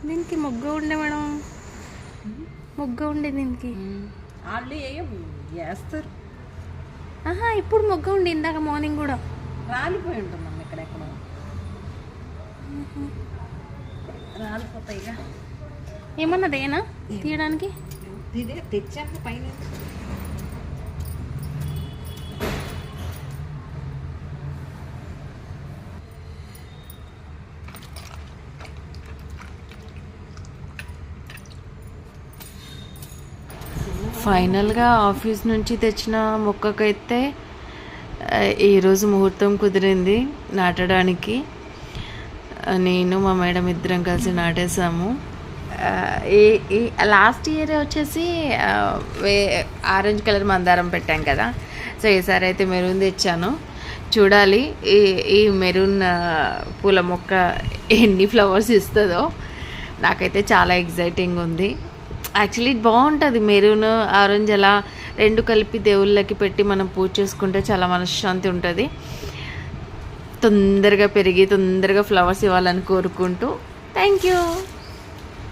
దీనికి మొగ్గ ఉండే మేడం, మొగ్గ ఉండే దీనికి వాళ్ళు వేస్తారు. ఇప్పుడు మొగ్గ ఉండి ఇందాక మార్నింగ్ కూడా రాలిపోయి ఉంటుందమ్మ ఇక్కడెక్కడ రాలిపోతాయి. ఏమన్నదేనా తీయడానికి? ఇదే తెచ్చాక పైన ఫైనల్గా ఆఫీస్ నుంచి తెచ్చిన మొక్కకైతే ఈరోజు ముహూర్తం కుదిరింది నాటడానికి. నేను మా మేడం ఇద్దరం కలిసి నాటేసాము. ఈ లాస్ట్ ఇయర్ వచ్చేసి ఆరెంజ్ కలర్ మందారం పెట్టాం కదా, సో ఈసారి అయితే మెరూన్ తెచ్చాను. చూడాలి ఈ మెరూన్ పూల మొక్క ఎన్ని ఫ్లవర్స్ ఇస్తుందో. నాకైతే చాలా ఎగ్జైటింగ్ ఉంది. యాక్చువల్లీ బాగుంటుంది మెరూన్ ఆరెంజ్ అలా రెండు కలిపి దేవుళ్ళకి పెట్టి మనం పూజ చేసుకుంటే చాలా మనశ్శాంతి ఉంటుంది. తొందరగా పెరిగి తొందరగా ఫ్లవర్స్ ఇవ్వాలని కోరుకుంటూ థ్యాంక్ యూ.